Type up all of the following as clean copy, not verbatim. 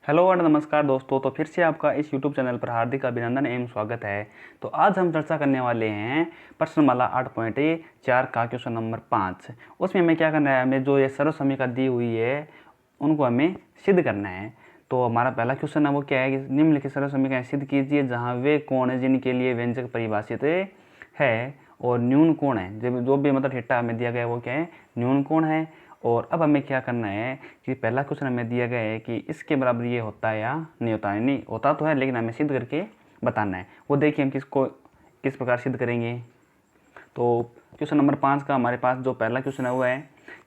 Hello और नमस्कार दोस्तों। तो फिर से आपका इस यूट्यूब चैनल पर हार्दिक अभिनंदन एवं स्वागत है। तो आज हम चर्चा करने वाले हैं प्रश्नमाला 8.4 का क्वेश्चन नंबर 5। उसमें हमें क्या करना है, हमें जो ये सर्वसमीकरण दी हुई है उनको हमें सिद्ध करना है। तो हमारा पहला क्वेश्चन है वो क्या है कि निम्नलिखित सर्वसमीकरण सिद्ध कीजिए जहाँ वे कोण हैं जिनके लिए व्यंजक परिभाषित है और न्यून कोण है। जब जो भी मतलब थीटा हमें दिया गया है वो क्या है, न्यून कोण है। और अब हमें क्या करना है कि पहला क्वेश्चन हमें दिया गया है कि इसके बराबर ये होता है या नहीं होता है। नहीं होता तो है, लेकिन हमें सिद्ध करके बताना है। वो देखिए हम किस प्रकार सिद्ध करेंगे। तो क्वेश्चन नंबर 5 का हमारे पास जो पहला क्वेश्चन है वो है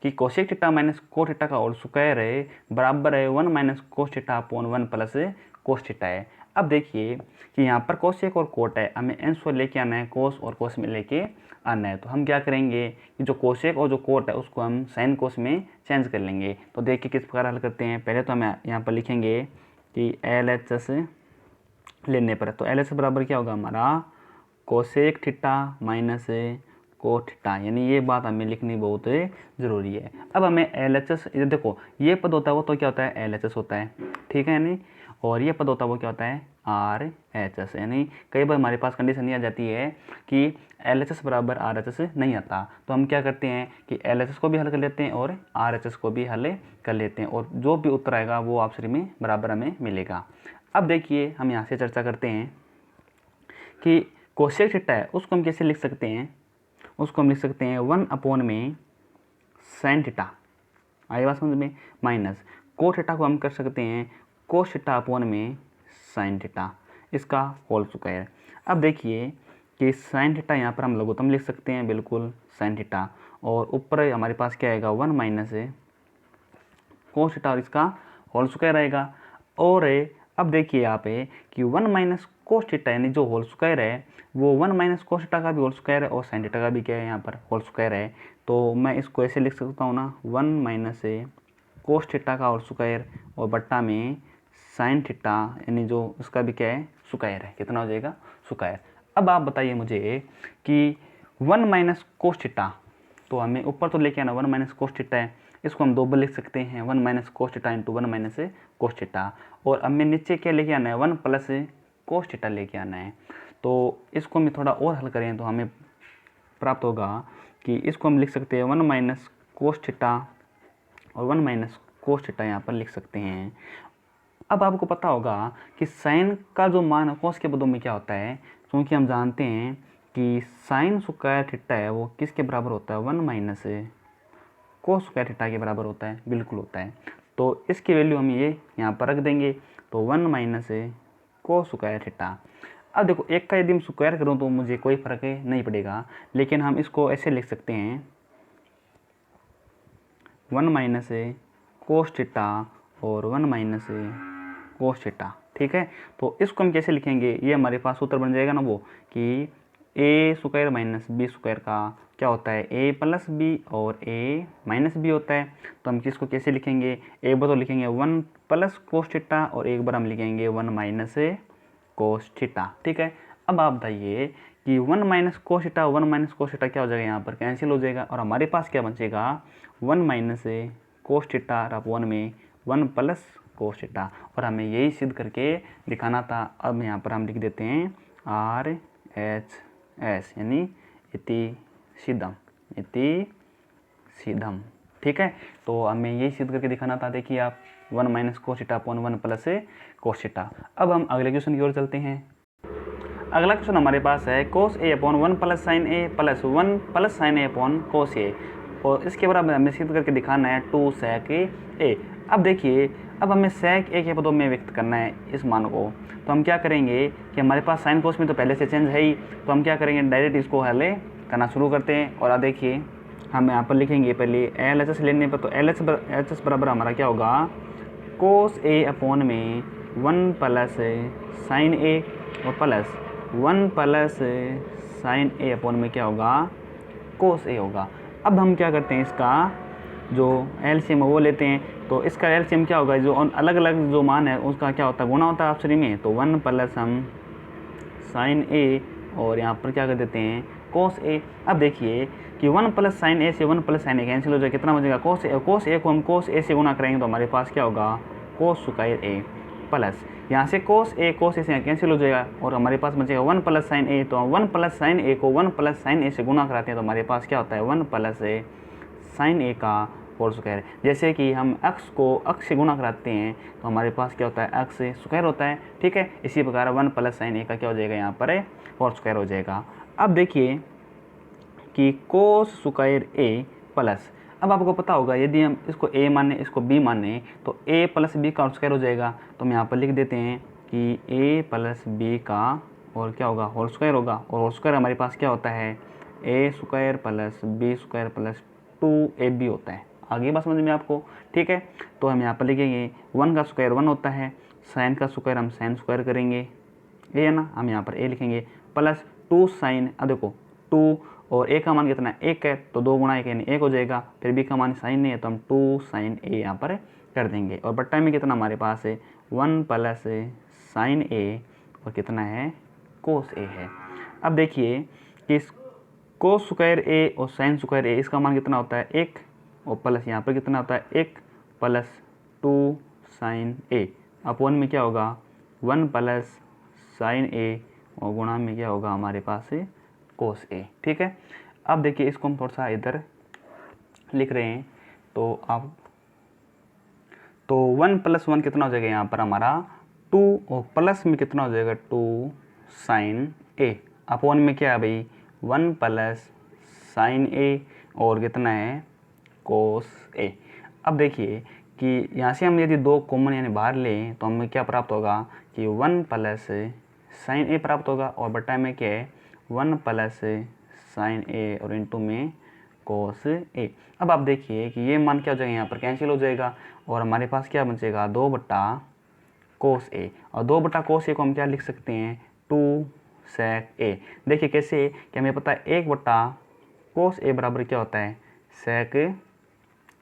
कि cosec theta minus cot theta का होल स्क्वायर है बराबर है 1 minus cos theta upon 1 plus cos theta है। अब देखिए कि यहाँ पर कोसेक और कोट है, हमें आंसर लेके आना है, कोस और कोस में लेके आना है। तो हम क्या करेंगे कि जो कोसेक और जो कोट है उसको हम साइन कोस में चेंज कर लेंगे। तो देखिए किस प्रकार हल करते हैं। पहले तो हम यहाँ पर लिखेंगे कि LHS लेने पर, तो LHS बराबर क्या होगा हमारा cosec theta minus cot theta, यानी ये बात हमें लिखनी बहुत ज़रूरी है। अब हमें LHS, ये देखो ये पद होता है वो तो क्या होता है LHS होता है, ठीक है यानी, और ये पद होता है वो क्या होता है RHS। यानी कई बार हमारे पास कंडीशन ये आ जाती है कि LHS बराबर RHS नहीं आता, तो हम क्या करते हैं कि LHS को भी हल कर लेते हैं और RHS को भी हल कर लेते हैं, और जो भी उत्तर आएगा वो ऑप्शन में बराबर हमें मिलेगा। अब देखिए हम यहाँ से चर्चा करते हैं कि कोसेक थीटा है उसको हम कैसे लिख सकते हैं। उसको हम लिख सकते हैं 1 अपॉन में साइन थीटा, आई बात समझ में, माइनस कोस थीटा को हम कर सकते हैं कोस थीटा अपॉन में साइन थीटा, इसका होल स्क्वायर। अब देखिए कि साइन थीटा यहाँ पर हम लघुत्तम लिख सकते हैं, बिल्कुल साइन थीटा, और ऊपर हमारे पास क्या आएगा 1 माइनस कोस थीटा और इसका होल स्क्वायर आएगा। और अब देखिए यहाँ पे कि 1 माइनस कोस थीटा यानी जो होल स्क्वायर है वो 1 माइनस कोस थीटा का भी होल स्क्वायर है और साइन थीटा का भी क्या है यहाँ पर होल स्क्वायर है। तो मैं इसको ऐसे लिख सकता हूँ ना, 1 माइनस कोस थीटा का होल स्क्वायर और बट्टा में साइन थीटा यानी जो उसका भी क्या है स्क्वायर है। कितना हो जाएगा स्क्वायर। अब आप बताइए मुझे कि 1 माइनस कोस थीटा, तो हमें ऊपर तो लेके आना 1 माइनस कोस थीटा है, इसको हम दो बार लिख सकते हैं 1 minus cos theta into 1 minus cos theta, और हमें नीचे क्या लेके आना है 1 प्लस कोस थीटा लेके आना है। तो इसको हम थोड़ा और हल करें तो हमें प्राप्त होगा कि इसको हम लिख सकते हैं 1 माइनस कोस थीटा और 1 माइनस कोस थीटा यहाँ पर लिख सकते हैं। अब आपको पता होगा कि साइन का जो मान है कोस के पदों में क्या होता है, क्योंकि हम जानते हैं कि साइन स्क्वायर थीटा है वो किसके बराबर होता है 1 माइनस कोस स्क्वायर थीटा के बराबर होता है, बिल्कुल होता है। तो इसकी वैल्यू हम ये यहाँ पर रख देंगे, तो 1 माइनस कोस स्क्वायर थीटा। अब देखो एक का यदि हम स्क्वायर करूँ तो मुझे कोई फर्क नहीं पड़ेगा, लेकिन हम इसको ऐसे लिख सकते हैं 1 माइनस कोस थीटा और 1 माइनस कोस थीटा, ठीक है। तो इसको हम कैसे लिखेंगे, ये हमारे पास सूत्र बन जाएगा ना वो कि ए स्क्वायर माइनस बी स्क्वायर का क्या होता है ए प्लस बी और ए माइनस बी होता है। तो हम किसको कैसे लिखेंगे, एक बार तो लिखेंगे 1 प्लस कोस थीटा और एक बार हम लिखेंगे 1 माइनस कोस थीटा, ठीक है। अब आप बताइए कि 1 minus cos theta 1 minus cos theta क्या हो जाएगा, यहाँ पर कैंसिल हो जाएगा और हमारे पास क्या बचेगा 1 माइनस कोस थीटा और अपॉन में 1 प्लस कोस थीटा, और हमें यही सिद्ध करके दिखाना था। अब यहाँ पर हम लिख देते हैं RHS यानी इति सीधम, ठीक है। तो हमें यही सिद्ध करके दिखाना था। देखिए आप 1 minus cos theta upon 1 plus cos theta. अब हम अगले क्वेश्चन की ओर चलते हैं। अगला क्वेश्चन हमारे पास है कोस ए अपॉन 1 प्लस साइन ए प्लस 1 प्लस साइन ए अपॉन कोस ए, और इसके बराबर हमें सिद्ध करके दिखाना है 2 सेक ए। अब देखिए अब हमें सेक ए के पदों में व्यक्त करना है इस मान को, तो हम क्या करेंगे कि हमारे पास साइन कोस में तो पहले से चेंज है ही, तो हम क्या करेंगे डायरेक्ट इसको हल करना शुरू करते हैं। और देखिए हम यहाँ पर लिखेंगे पहले LHS लेने पर, तो LHS बराबर हमारा क्या होगा कोस ए अपॉन में 1 प्लस साइन ए और प्लस 1 प्लस साइन ए अपॉन में क्या होगा कोस ए होगा। अब हम क्या करते हैं इसका जो एलसीएम है वो लेते हैं, तो इसका एलसीएम क्या होगा, जो अलग अलग जो मान है उसका क्या होता है गुणा होता है ऑप्शन में, तो 1 प्लस हम साइन ए और यहाँ पर क्या कर देते हैं कोस ए। अब देखिए कि 1 प्लस साइन ए से 1 प्लस साइन ए कैंसिल हो जाए, कितना बचेगा कोस ए को हम कोस ए से गुणा करेंगे तो हमारे पास क्या होगा कोस स्क्वायर ए, प्लस यहाँ से कोस ए से यहाँ कैंसिल हो जाएगा और हमारे पास बचेगा 1 प्लस साइन ए। तो 1 प्लस साइन ए को 1 प्लस साइन ए से गुना कराते हैं तो हमारे पास क्या होता है 1 प्लस साइन ए का होल स्क्वायर। जैसे कि हम x को x से गुना कराते हैं तो हमारे पास क्या होता है x स्क्वायर होता है, ठीक है। इसी प्रकार 1 प्लस साइन ए का क्या हो जाएगा यहाँ पर होल स्क्वायर हो जाएगा। अब देखिए कि कोस स्क्वायर ए प्लस, अब आपको पता होगा यदि हम इसको a माने इसको b माने तो a प्लस बी का स्क्वायर हो जाएगा। तो हम यहाँ पर लिख देते हैं कि a प्लस बी का और क्या होगा होल स्क्वायर होगा। और होल स्क्वायर हमारे पास क्या होता है a square plus B square plus 2ab होता है। आगे बात समझ में आपको, ठीक है। तो हम यहाँ पर लिखेंगे 1 का स्क्वायर 1 होता है, साइन का स्क्वायर हम साइन स्क्वायर करेंगे, ये है ना, हम यहाँ पर a लिखेंगे प्लस 2 साइन, अब देखो 2 और a का मान कितना है 1 है तो 2 गुणा 1 यानी 1 हो जाएगा। फिर b का मान साइन नहीं है तो हम 2 साइन a यहाँ पर कर देंगे। और बट्टा में कितना हमारे पास है 1 प्लस साइन a और कितना है कोस a है। अब देखिए कि कोस स्क्वायर a और साइन स्क्वायर a इसका मान कितना होता है 1 और प्लस यहाँ पर कितना होता है 1 प्लस 2 साइन a अपॉन में क्या होगा 1 प्लस साइन a और गुणा में क्या होगा हमारे पास कोस a, ठीक है। अब देखिए इसको हम थोड़ा सा इधर लिख रहे हैं तो 1 प्लस 1 कितना हो जाएगा यहाँ पर हमारा 2 और प्लस में कितना हो जाएगा 2 साइन a अपॉन में क्या है भाई 1 प्लस साइन a और कितना है कोस a। अब देखिए कि यहाँ से हम यदि 2 कॉमन यानी बाहर लें तो हमें क्या प्राप्त होगा कि 1 प्लस साइन a प्राप्त होगा और बटा में क्या है 1 प्लस साइन a और इंटू में कोस a। अब आप देखिए कि ये मान क्या हो जाएगा यहाँ पर कैंसिल हो जाएगा और हमारे पास क्या बचेगा 2 बटा कोस a। और 2 बटा कोस a को हम क्या लिख सकते हैं 2 सेक a। देखिए कैसे कि हमें पता है 1 बटा कोस a बराबर क्या होता है सेक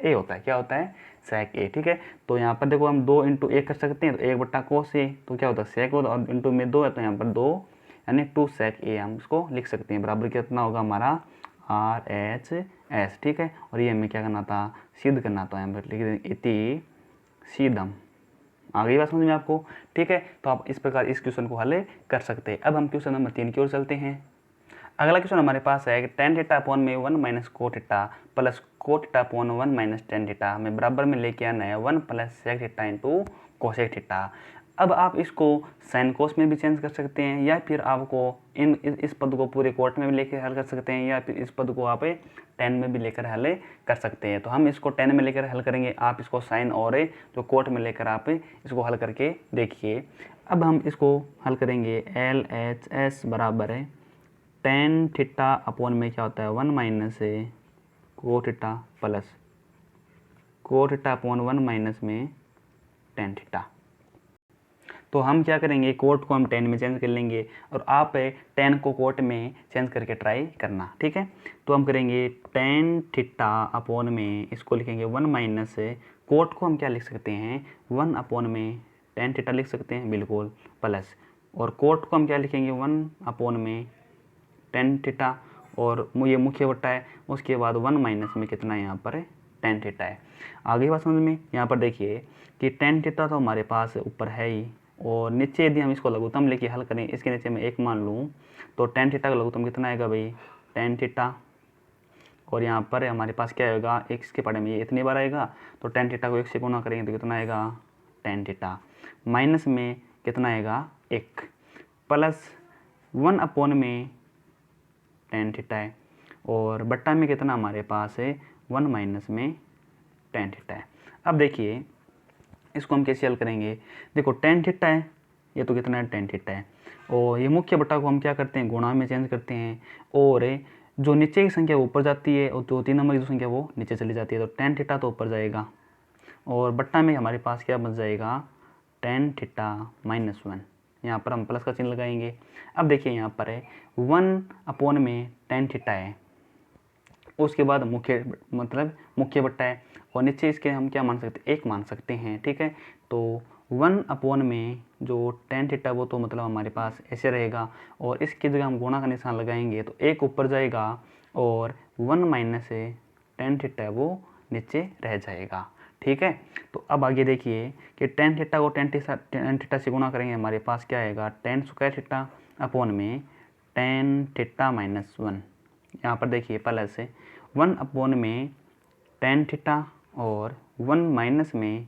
a होता है, क्या होता है सेक a, ठीक है। तो यहाँ पर देखो हम 2 इंटू 1 कर सकते हैं तो 1 बटा कोस a तो क्या होता है सेक होता है और इंटू में 2 है तो यहाँ पर 2 यानी 2 सेक a हम इसको लिख सकते हैं। बराबर कितना होगा हमारा RHS, ठीक है। और ये हमें क्या करना था सिद्ध करना था, यहाँ पर लिख दें इति सिद्धम। आ गई बात समझ में आपको, ठीक है। तो आप इस प्रकार इस क्वेश्चन को हल कर सकते हैं। अब हम क्वेश्चन नंबर 3 की ओर चलते हैं। अगला क्वेश्चन हमारे पास है कि टेन थीटा अपॉन में 1 minus cos theta plus cos theta upon 1 minus tan theta हमें बराबर में लेके आना है 1 plus sec theta into cosec theta. अब आप इसको साइन कोस में भी चेंज कर सकते हैं या फिर आपको इस पद को पूरे कोट में भी लेकर हल कर सकते हैं या फिर इस पद को आप 10 में भी लेकर हल कर सकते हैं। तो हम इसको 10 में लेकर हल करेंगे, आप इसको साइन और जो कोट में लेकर आप इसको हल करके देखिए। अब हम इसको हल करेंगे LHS बराबर है टेन थीटा अपॉन में क्या होता है 1 minus cos theta plus cos theta upon 1 minus में टेन थीटा। तो हम क्या करेंगे कोट को हम 10 में चेंज कर लेंगे और आप 10 को कोट में चेंज करके ट्राई करना, ठीक है। तो हम करेंगे टेन थीटा अपॉन में इसको लिखेंगे 1 माइनस कोट को हम क्या लिख सकते हैं 1 अपॉन में टेन थीटा लिख सकते हैं बिल्कुल प्लस और कोट को हम क्या लिखेंगे 1 अपॉन में टेन थीटा और ये मुख्य बट्टा है उसके बाद 1 माइनस में कितना है यहाँ पर टेन थीटा है। आगे बात समझ में, यहाँ पर देखिए कि टेन थीटा तो हमारे पास ऊपर है ही और नीचे यदि हम इसको लघुत्तम लेके हल करें इसके नीचे मैं 1 मान लूँ तो टेन थीटा का लघुत्तम कितना आएगा भाई टेन थीटा और यहाँ पर हमारे पास क्या आएगा x के पढ़े में ये इतनी बार आएगा तो टेन थीटा को 1 से गुना करेंगे तो कितना आएगा टेन थीटा माइनस में कितना आएगा 1 प्लस 1 अपॉन में टेन थीटा है और बट्टा में कितना हमारे पास है 1 माइनस में टेन थीटा है। अब देखिए इसको हम कैसे हल करेंगे, देखो टेन थीटा है ये तो कितना है टेन थीटा है और ये मुख्य बट्टा को हम क्या करते हैं गुणा में चेंज करते हैं और जो नीचे की संख्या ऊपर जाती है और जो 3 नंबर की जो संख्या वो नीचे चली जाती है। तो टेन थीटा तो ऊपर जाएगा और बट्टा में हमारे पास क्या बच जाएगा टेन थीटा माइनस 1, यहाँ पर हम प्लस का चिन्ह लगाएंगे। अब देखिए यहाँ पर है 1 अपॉन में टेन थीटा है उसके बाद मुख्य बट्टा है और नीचे इसके हम क्या मान सकते हैं 1 मान सकते हैं, ठीक है। तो 1 अपॉन में जो टेन थीटा वो तो मतलब हमारे पास ऐसे रहेगा और इसकी जगह हम गुणा का निशान लगाएंगे तो 1 ऊपर जाएगा और 1 माइनस टेन थीटा वो नीचे रह जाएगा, ठीक है। तो अब आगे देखिए कि टेन थीटा को टेन थीटा से गुणा करेंगे, हमारे पास क्या आएगा, टेन स्क्वायर थीटा अपॉन में टेन थीटा माइनस वन। यहाँ पर देखिए प्लस 1 अपॉन में टेन थीटा और 1 माइनस में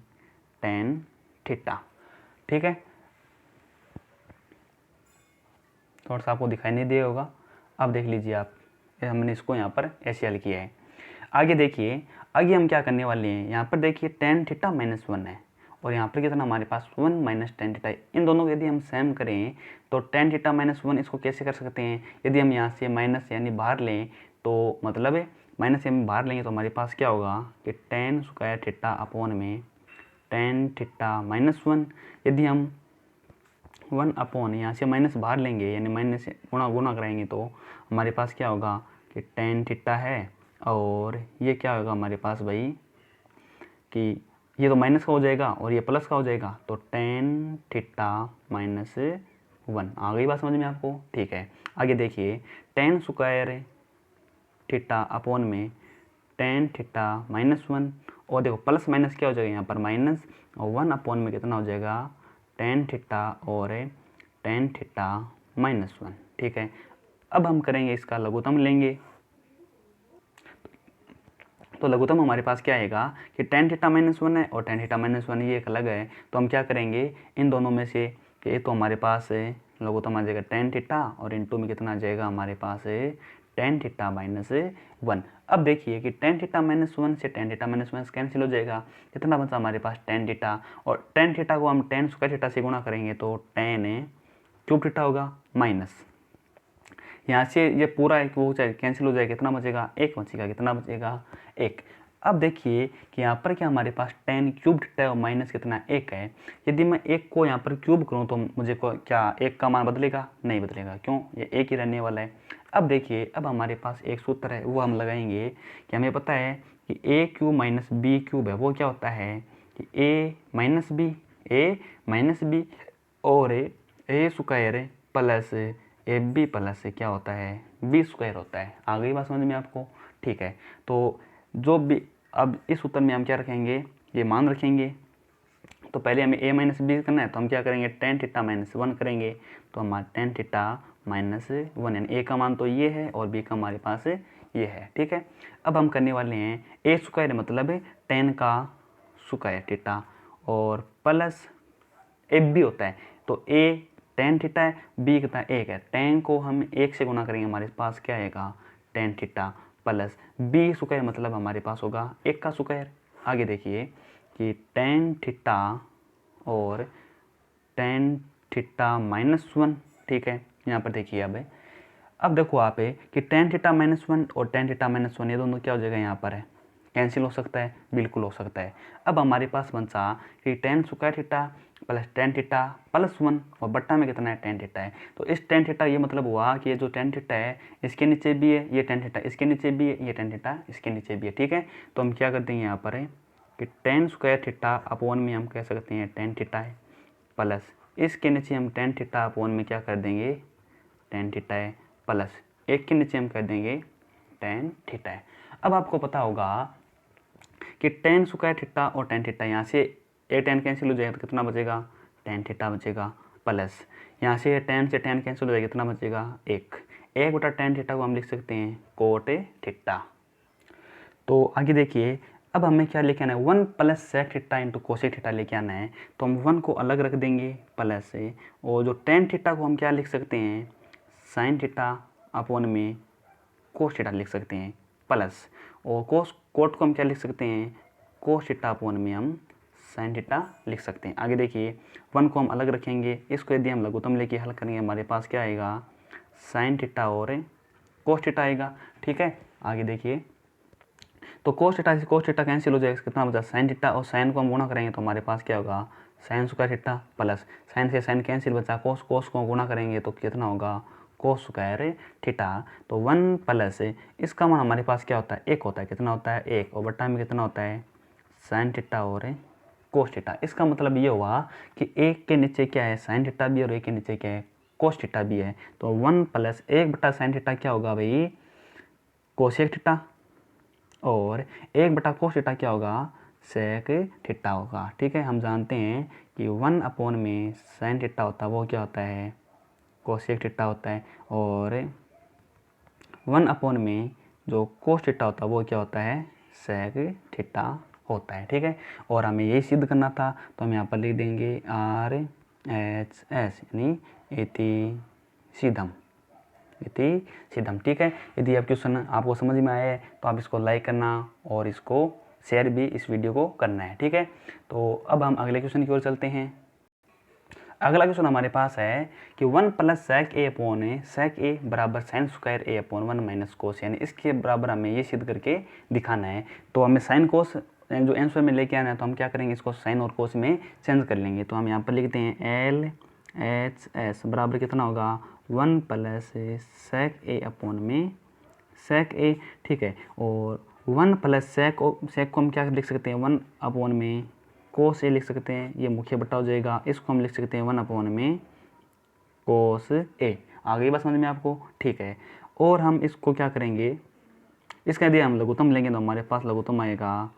टेन थीटा। ठीक है, थोड़ा सा आपको दिखाई नहीं दिया होगा, अब देख लीजिए आप, हमने इसको यहाँ पर ऐसे हल किया है। आगे देखिए, आगे हम क्या करने वाले हैं, यहाँ पर देखिए टेन थीटा माइनस वन है और यहाँ पर कितना हमारे पास 1 माइनस टेन थीटा। इन दोनों को यदि हम सेम करें तो टेन थीटा माइनस वन इसको कैसे कर सकते हैं, यदि हम यहाँ से माइनस यानी बाहर लें तो मतलब माइनस हम बाहर लेंगे तो हमारे पास क्या होगा कि टेन स्क्वायर थीटा अपॉन में टेन थीटा माइनस वन। यदि हम 1 अपॉन यहाँ से माइनस बाहर लेंगे यानी माइनस से गुणा कराएंगे तो हमारे पास क्या होगा कि टेन थीटा है और ये क्या होगा हमारे पास भाई कि ये तो माइनस का हो जाएगा और ये प्लस का हो जाएगा, तो टेन थीटा माइनस वन। आ गई बात समझ में आपको? ठीक है, आगे देखिए टेन स्क्वायर थीटा अपॉन में टेन थीटा माइनस वन, और देखो प्लस माइनस क्या हो जाएगा यहाँ पर माइनस, और 1 अपॉन में कितना हो जाएगा टेन थीटा और टेन थीटा माइनस वन। ठीक है, अब हम करेंगे इसका लघुत्तम लेंगे, तो लघुत्तम हमारे पास क्या आएगा कि टेन थीटा माइनस वन है और टेन थीटा माइनस वन ये एक अलग है, तो हम क्या करेंगे इन दोनों में से कि तो हमारे पास लघुत्तम आ जाएगा टेन थीटा और इनटू में कितना आ जाएगा हमारे पास टेन थीटा माइनस वन। अब देखिए कि टेन थीटा माइनस वन से tan theta minus one cancel हो जाएगा, कितना बचा हमारे पास टेन थीटा, और टेन थीटा को हम टेन स्क्वायर थीटा से गुणा करेंगे तो टेन क्यूब थीटा होगा माइनस, यहाँ से ये पूरा एक वो कैंसिल हो जाएगा, कितना बचेगा एक बचेगा, कितना बचेगा एक। अब देखिए कि यहाँ पर क्या हमारे पास टेन क्यूब थीटा है और माइनस कितना एक है, यदि मैं एक को यहाँ पर क्यूब करूँ तो मुझे को क्या एक का मान बदलेगा, नहीं बदलेगा, क्यों, ये एक ही रहने वाला है। अब देखिए अब हमारे पास एक सूत्र है वो हम लगाएंगे कि हमें पता है कि ए क्यूब माइनस बी क्यूब है, वो क्या होता है कि ए माइनस बी और A square plus A B plus से क्या होता है बी स्क्वायर होता है। आ गई बात समझ में आपको? ठीक है, तो जो भी अब इस उत्तर में हम क्या रखेंगे, ये मान रखेंगे, तो पहले हमें ए माइनस बी करना है तो हम क्या करेंगे टेन थीटा माइनस वन करेंगे, तो हमारा टेन थीटा माइनस वन, यानी ए का मान तो ये है और बी का हमारे पास ये है। ठीक है, अब हम करने वाले हैं ए स्क्वायर मतलब टेन का स्क्वायर थीटा और प्लस ए बी होता है, तो ए टेन थीटा है, बी कितना एक है, टेन को हम एक से गुना करेंगे हमारे पास क्या आएगा tan theta plus B square मतलब हमारे पास होगा एक का स्क्वायर। आगे देखिए कि टेन थीटा और टेन थीटा माइनस वन। ठीक है, यहाँ पर देखिए अब देखो आप कि टेन थीटा माइनस वन और टेन थीटा माइनस वन ये दोनों क्या हो जाएगा यहाँ पर है कैंसिल हो सकता है, बिल्कुल हो सकता है। अब हमारे पास बचा कि ten square theta plus ten theta plus one और बट्टा में कितना है टेन थीटा है, तो इस टेन थीटा ये मतलब हुआ कि ये जो टेन थीटा है इसके नीचे भी है, ये टेन थीटा इसके नीचे भी है, ये टेन थीटा इसके नीचे भी है। ठीक है, तो हम क्या करते हैं यहाँ पर है कि टेन स्क्वायर थीटा अपॉन में हम कह सकते हैं टेन थीटा है प्लस इसके नीचे हम टेन थीटा अपॉन में क्या कर देंगे टेन थीटा है प्लस एक के नीचे हम कर देंगे टेन थीटा है। अब आपको पता होगा कि टेन स्क्वायर थीटा और टेन थीटा यहाँ से ए टेन कैंसिल हो जाएगा तो कितना बचेगा टेन थीटा बचेगा, प्लस यहाँ से टेन कैंसिल हो जाएगा कितना बचेगा एक बटा टेन थीटा को हम लिख सकते हैं कोट थीटा। तो आगे देखिए अब हमें क्या लेके आना है one plus sec theta into cosec theta लेके आना है, तो हम वन को अलग रख देंगे प्लस से, और जो टेन थीटा को हम क्या लिख सकते हैं साइन थीटा अपॉन में कोस थीटा लिख सकते हैं प्लस, और कोट को हम क्या लिख सकते हैं कोस थीटा अपॉन में हम साइन थीटा लिख सकते हैं। आगे देखिए वन को हम अलग रखेंगे, इसको यदि हम लघुत्तम लेके हल करेंगे हमारे पास क्या आएगा साइन थीटा और कोस थीटा आएगा। ठीक है, आगे देखिए तो कोस थीटा से कोस थीटा कैंसिल हो जाएगा, कितना बचा साइन थीटा, और साइन को हम गुणा करेंगे तो हमारे पास क्या होगा sine square theta plus sign से साइन कैंसिल बचा, कोस को गुणा करेंगे तो कितना होगा कोस स्क्वायर थीटा, तो वन प्लस इसका मान हमारे पास क्या होता है एक होता है, कितना होता है एक, और बट्टा में कितना होता है साइन थीटा और कोस थीटा। इसका मतलब ये हुआ कि एक के नीचे क्या है साइन थीटा भी और एक के नीचे क्या है कोस थीटा भी है, तो वन प्लस एक बटा साइन थीटा क्या होगा भाई कोसेक थीटा, और एक बटा कोस थीटा क्या होगा सेक थीटा होगा। ठीक है, हम जानते हैं कि 1 अपॉन में साइन थीटा होता है वो क्या होता है, कोसेक थीटा होता है, और 1 अपॉन में जो कोस थीटा होता है वो क्या होता है, सेक थीटा होता है। ठीक है, और हमें यही सिद्ध करना था, तो हम यहाँ पर लिख देंगे आर एच एस यानी इति सीधम, इति सीधम। ठीक है, यदि आप क्वेश्चन आपको समझ में आया है तो आप इसको लाइक करना और इसको शेयर भी इस वीडियो को करना है। ठीक है, तो अब हम अगले क्वेश्चन की ओर चलते हैं। अगला क्वेश्चन हमारे पास है कि 1 प्लस सेक ए अपॉन ए, सेक ए बराबर साइन स्क्वायर ए अपॉन 1 माइनस कोस, यानी इसके बराबर हमें ये सिद्ध करके दिखाना है। तो हमें साइन कोस जो आंसर में लेके आना है, तो हम क्या करेंगे, इसको साइन और कोस में चेंज कर लेंगे। तो हम यहाँ पर लिखते हैं एल एच एस बराबर कितना होगा, 1 प्लस सेक ए अपॉन में सेक ए। ठीक है, और 1 प्लस सेक को हम क्या लिख सकते हैं, 1 अपॉन में कोस ए लिख सकते हैं, ये मुख्य बट्टा हो जाएगा। इसको हम लिख सकते हैं 1 अपॉन में कोस ए। आ गई बात समझ में आपको? ठीक है, और हम इसको क्या करेंगे, इसका यदि हम लघुत्तम लेंगे तो हमारे पास लघुत्तम आएगा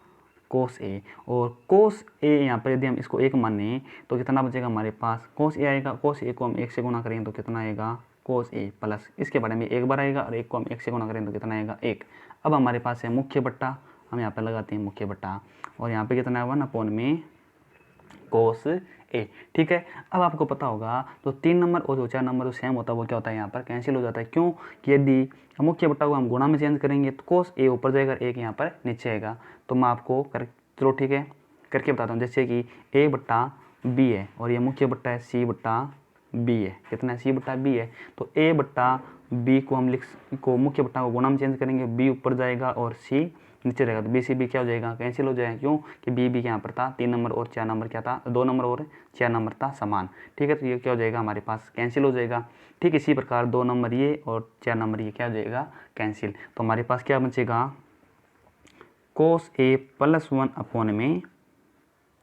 कोस ए, और कोस ए यहाँ पर यदि हम इसको 1 माने तो कितना बचेगा हमारे पास, कोस ए आएगा। कोस ए को हम 1 से गुणा करेंगे तो कितना आएगा, कोस ए प्लस इसके बारे में एक बार आएगा, और 1 को हम 1 से गुणा करेंगे तो कितना आएगा, 1। अब हमारे पास है मुख्य बट्टा, हम यहाँ पर लगाते हैं मुख्य बट्टा, और यहाँ पे कितना है 1 अपॉन में कोस ए। ठीक है, अब आपको पता होगा तो 3 नंबर और जो 4 नंबर जो सेम होता है वो क्या होता है, यहाँ पर कैंसिल हो जाता है। क्यों कि यदि मुख्य बट्टा को हम गुणा में चेंज करेंगे तो कोस ए ऊपर जाएगा, 1 यहाँ पर नीचे आएगा। तो मैं आपको चलो ठीक है करके बताता हूँ। जैसे कि ए बट्टा बी है और ये मुख्य बट्टा है सी बट्टा बी है, कितना है, सी बट्टा बी है। तो ए बट्टा बी को हम मुख्य बट्टा को गुणा में चेंज करेंगे, बी ऊपर जाएगा और सी नीचे रहेगा, तो बी सी बी क्या हो जाएगा, कैंसिल हो जाएगा। क्यों कि बी यहाँ पर था, 3 नंबर और 4 नंबर क्या था, 2 नंबर और 4 नंबर था समान। ठीक है, तो ये क्या हो जाएगा हमारे पास, कैंसिल हो जाएगा। ठीक, इसी प्रकार 2 नंबर ये और 4 नंबर ये क्या हो जाएगा, कैंसिल। तो हमारे पास क्या बचेगा, कोस ए प्लस 1 अपॉन में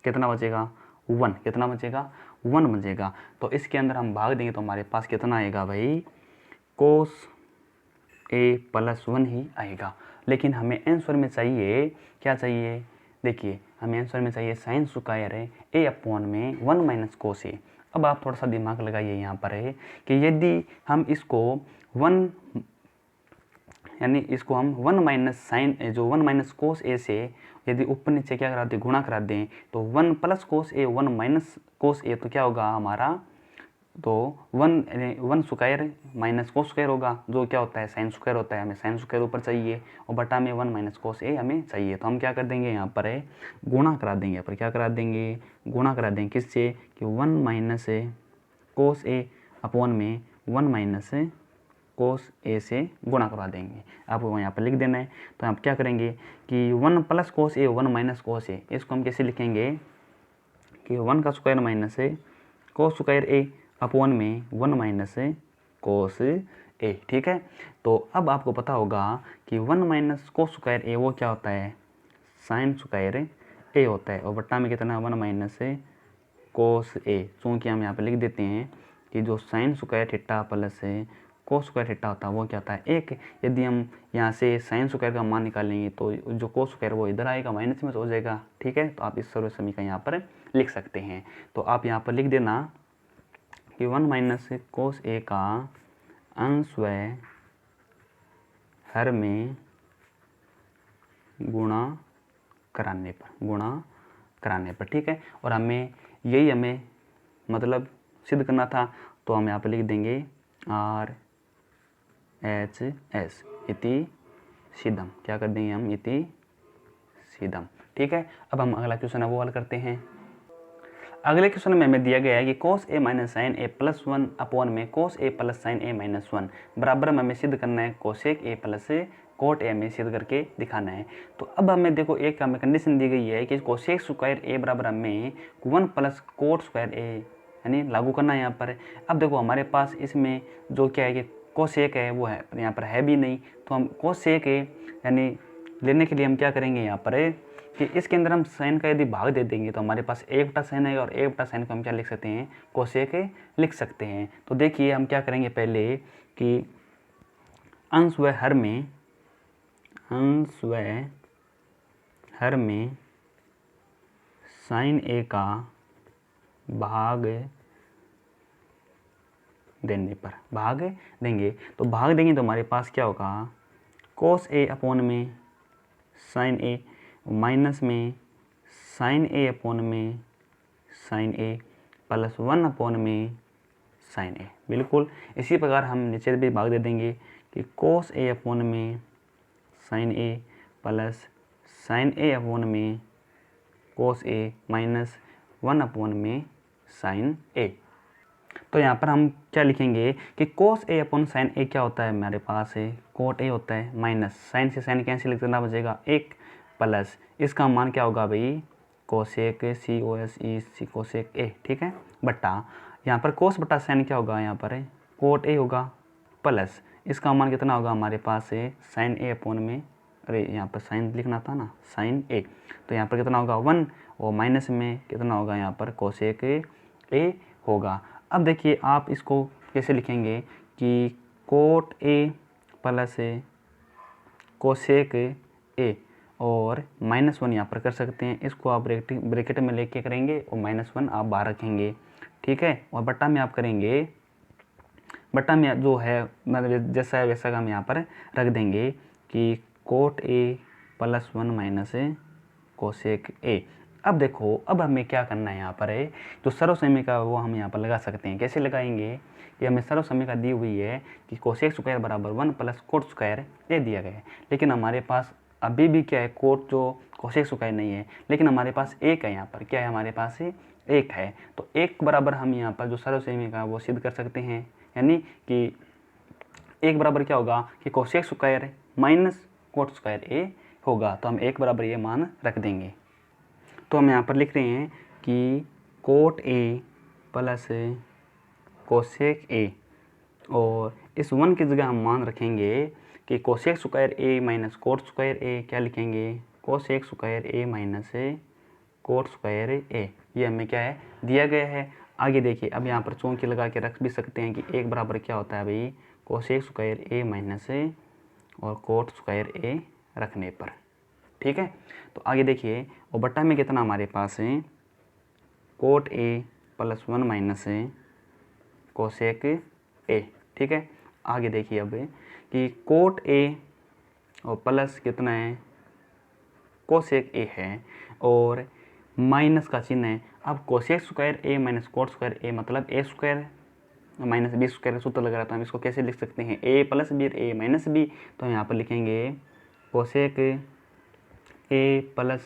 कितना बचेगा, 1, कितना बचेगा, 1 बचेगा। तो इसके अंदर हम भाग देंगे तो हमारे पास कितना आएगा भाई, कोस ए प्लस 1 ही आएगा। लेकिन हमें आंसर में चाहिए, क्या चाहिए, देखिए हमें आंसर में चाहिए साइन स्क्वायर है ए अपॉन में 1 माइनस कोस ए। अब आप थोड़ा सा दिमाग लगाइए यहाँ पर है कि यदि हम इसको 1 यानी इसको हम 1 माइनस साइन जो 1 माइनस कोस ए से यदि ऊपर नीचे क्या करा दें, गुणा करा दें, तो 1 प्लस कोस ए 1 माइनस कोस ए, तो क्या होगा हमारा, तो 1 स्क्वायर माइनस कोस स्क्वायर होगा, जो क्या होता है साइन स्क्वायर होता है। हमें साइन स्क्वायर ऊपर चाहिए और बटा में 1 माइनस कोस ए हमें चाहिए। तो हम क्या कर देंगे, यहाँ पर है गुणा करा देंगे, यहाँ पर क्या करा देंगे, गुणा करा देंगे किससे, कि 1 माइनस कोस ए अपॉन में 1 माइनस कोस ए से गुणा करवा देंगे। आपको यहाँ पर लिख देना है। तो आप क्या करेंगे कि 1 प्लस कोस ए 1 माइनस कोस ए, इसको हम कैसे लिखेंगे कि 1 का स्क्वायर माइनस कोस स्क्वायर ए अपॉन में 1 माइनस कोस ए। ठीक है, तो अब आपको पता होगा कि 1 माइनस कोस स्क्वायर ए वो क्या होता है, साइन स्क्वायर ए होता है, और बट्टा में कितना 1 माइनस कोस ए। चूँकि हम यहाँ पे लिख देते हैं कि जो sine square theta plus cos square theta होता है वो क्या होता है 1। यदि हम यहाँ से साइन स्क्वायर का मान निकालेंगे तो जो कोस स्क्वायर वो इधर आएगा, माइनस में तो हो जाएगा। ठीक है, तो आप इस सर्व समीकरण यहाँ पर लिख सकते हैं। तो आप यहाँ पर लिख देना कि 1 माइनस कोस ए का अंश व हर में गुणा कराने पर, ठीक है। और हमें यही मतलब सिद्ध करना था, तो हम यहाँ पर लिख देंगे आर एच एस इति सीधम, क्या कर देंगे हम, इति सीधम। ठीक है, अब हम अगला क्वेश्चन है वो हल करते हैं। अगले क्वेश्चन में हमें दिया गया है कि कोस ए माइनस साइन ए प्लस 1 अपॉन में कोस ए प्लस साइन ए माइनस 1 बराबर में हमें सिद्ध करना है कोसेक ए प्लस कोट ए में सिद्ध करके दिखाना है। तो अब हमें देखो एक हमें कंडीशन दी गई है कि कोसेक स्क्वायर ए बराबर हमें 1 प्लस कोट स्क्वायर ए यानी लागू करना है यहाँ पर। अब देखो हमारे पास इसमें जो क्या है कि कोसेक है वो है यहाँ पर है भी नहीं, तो हम कोसेक ए यानी लेने के लिए हम क्या करेंगे यहाँ पर कि इसके अंदर हम साइन का यदि भाग दे देंगे तो हमारे पास 1 बटा साइन आएगा, और 1 बटा साइन को हम क्या लिख सकते हैं, कोसेक लिख सकते हैं। तो देखिए हम क्या करेंगे पहले कि अंश व हर में साइन ए का भाग देने पर भाग देंगे, तो भाग देंगे तो हमारे पास क्या होगा, कोस ए अपॉन में साइन ए माइनस में साइन ए अपॉन में साइन ए प्लस 1 अपॉन में साइन ए। बिल्कुल इसी प्रकार हम नीचे भी भाग दे देंगे कि कोस ए अपॉन में साइन ए प्लस साइन ए अपॉन में कोस ए माइनस 1 अपॉन में साइन ए। तो यहाँ पर हम क्या लिखेंगे कि कोस ए अपॉन साइन ए क्या होता है, हमारे पास है कोट ए होता है माइनस साइन से साइन कैंसिल करना बचेगा एक प्लस इसका मान क्या होगा भाई, cosec C O S E C cosec A, ठीक है, बट्टा यहाँ पर कोस बट्टा साइन क्या होगा, यहाँ पर कोट ए होगा प्लस इसका मान कितना होगा हमारे पास है साइन ए अपॉन में, अरे यहाँ पर साइन लिखना था ना, साइन ए, तो यहाँ पर कितना होगा 1 और माइनस में कितना होगा यहाँ पर कोसेक ए होगा। अब देखिए आप इसको कैसे लिखेंगे कि कोट ए प्लस कोसेक ए और -1 यहाँ पर कर सकते हैं, इसको आप ब्रैकेट में लेके करेंगे और -1 आप बाहर रखेंगे, ठीक है, और बट्टा में आप करेंगे, बट्टा में जो है मतलब जैसा है वैसा हम यहाँ पर रख देंगे कि cot A plus 1 minus cosec ए। अब देखो अब हमें क्या करना है, यहाँ पर है जो सर्वसमीका वो हम यहाँ पर लगा सकते हैं। कैसे लगाएंगे कि हमें सर्वसमीका दी हुई है कि कोसेक स्क्वायर बराबर 1 प्लस कोट स्क्वायर ये दिया गया है, लेकिन हमारे पास अभी भी क्या है, कोट जो कोसेक स्क्वायर नहीं है, लेकिन हमारे पास एक है, यहाँ पर क्या है हमारे पास एक है, तो एक बराबर हम यहाँ पर जो सर्वसमीका वो सिद्ध कर सकते हैं, यानी कि एक बराबर क्या होगा कि cosec square minus cot square A होगा, तो हम एक बराबर ये मान रख देंगे। तो हम यहाँ पर लिख रहे हैं कि कोट ए प्लस कोसेक ए और इस 1 की जगह हम मान रखेंगे कि कोसेक स्क्वायर ए माइनस कोट स्क्वायर ए, क्या लिखेंगे कोसेक स्क्वायर ए माइनस कोट स्क्वायर ए, ये हमें क्या है दिया गया है। आगे देखिए अब यहाँ पर चौकी लगा के रख भी सकते हैं कि एक बराबर क्या होता है भाई, कोसेक स्क्वायर ए माइनस और कोट स्क्वायर ए रखने पर, ठीक है। तो आगे देखिए और बट्टा में कितना हमारे पास है, cot A plus 1 minus cosec A, ठीक है। आगे देखिए अब कि कोट ए और प्लस कितना है कोसेक ए है और माइनस का चिन्ह है। अब कोसेक स्क्वायर ए माइनस कोट स्क्वायर ए मतलब ए स्क्वायर माइनस बी स्क्वायर सूत्र लग रहा था, हम इसको कैसे लिख सकते हैं ए प्लस बी ए माइनस बी, तो हम यहाँ पर लिखेंगे cosec A plus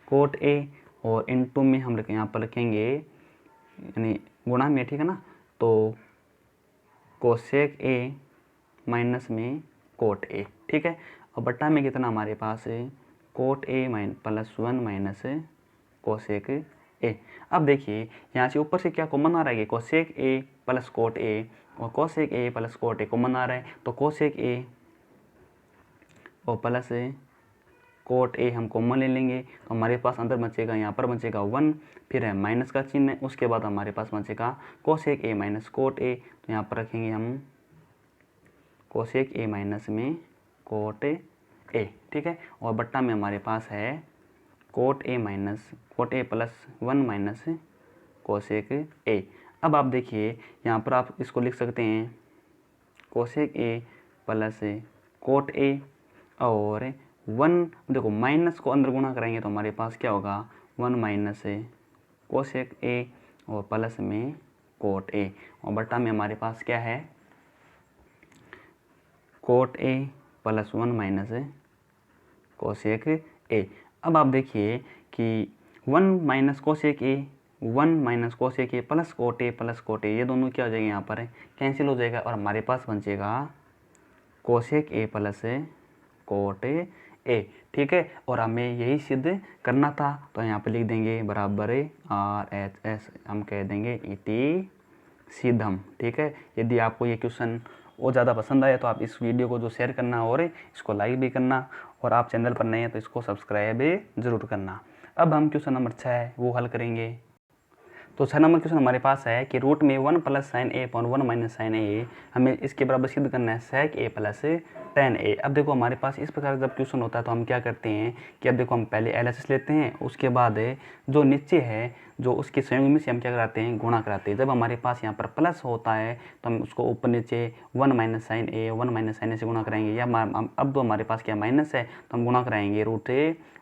cot A और इनटू में हम यहाँ पर लिखेंगे यानी गुणा में, ठीक है ना, तो कोसेक ए माइनस में कोट ए, ठीक है, और बट्टा में कितना हमारे पास है cot A plus 1 minus cosec ए। अब देखिए यहाँ से ऊपर से क्या कॉमन आ रहा है, cosec A plus cot A और cosec A plus cot A common आ रहा है, तो कोसेक ए और प्लस कोट ए हम कॉमन ले लेंगे, तो हमारे पास अंदर बचेगा यहाँ पर बचेगा 1, फिर है माइनस का चिन्ह है, उसके बाद हमारे पास बचेगा cosec A minus cot A, तो यहाँ पर रखेंगे हम कोसेक ए माइनस में कोट ए, ठीक है, और बट्टा में हमारे पास है cot A minus cot A plus 1 minus cosec ए। अब आप देखिए यहाँ पर आप इसको लिख सकते हैं cosec A plus cot A और 1, देखो माइनस को अंदर गुणा करेंगे तो हमारे पास क्या होगा 1 माइनस कोसेक ए और प्लस में कोट ए, और बट्टा में हमारे पास क्या है cot A plus 1 minus cosec ए। अब आप देखिए कि 1 minus cosec A 1 minus cosec A plus cot ए ये दोनों क्या हो जाएंगे यहाँ पर कैंसिल हो जाएगा, और हमारे पास बचेगा कोसेक ए प्लस कोट ए, ठीक है, और हमें यही सिद्ध करना था, तो यहाँ पे लिख देंगे बराबर RHS हम कह देंगे इति सिद्धम, ठीक है। यदि आपको ये क्वेश्चन और ज़्यादा पसंद आए तो आप इस वीडियो को जो शेयर करना और इसको लाइक भी करना, और आप चैनल पर नए हैं तो इसको सब्सक्राइब भी ज़रूर करना। अब हम क्वेश्चन नंबर 6 है वो हल करेंगे। तो 6 नंबर क्वेश्चन हमारे पास है कि रूट में 1 प्लस साइन ए अपॉन 1 माइनस साइन ए, हमें इसके बराबर सिद्ध करना है सेक ए प्लस टेन ए। अब देखो हमारे पास इस प्रकार जब क्वेश्चन होता है तो हम क्या करते हैं कि अब देखो हम पहले LHS लेते हैं, उसके बाद जो नीचे है जो उसके संयुग्म में से हम क्या कराते हैं, गुणा कराते हैं। जब हमारे पास यहाँ पर प्लस होता है तो हम उसको ऊपर नीचे 1 माइनस साइन ए 1 माइनस साइन ए से गुणा कराएंगे, या अब तो हमारे पास क्या माइनस है तो हम गुणा कराएंगे रूट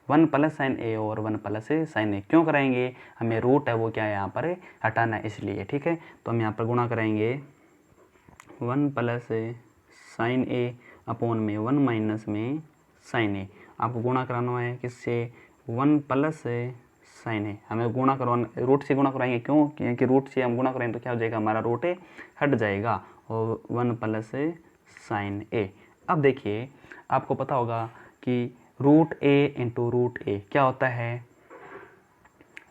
1 प्लस साइन ए और 1 प्लस साइन ए। क्यों कराएंगे, हमें रूट है वो क्या है यहाँ पर हटाना है इसलिए, ठीक है। तो हम यहाँ पर गुणा कराएंगे 1 प्लस साइन ए अपॉन में 1 माइनस में साइन ए। आपको गुणा कराना है किससे, 1 प्लस साइन ए। हमें गुणा करवाना, रूट से गुणा कराएंगे, क्यों, क्योंकि रूट से हम गुणा करेंगे तो क्या हो जाएगा, हमारा रूट हट जाएगा, और 1 प्लस साइन ए। अब देखिए आपको पता होगा कि रूट ए इंटू रूट ए क्या होता है,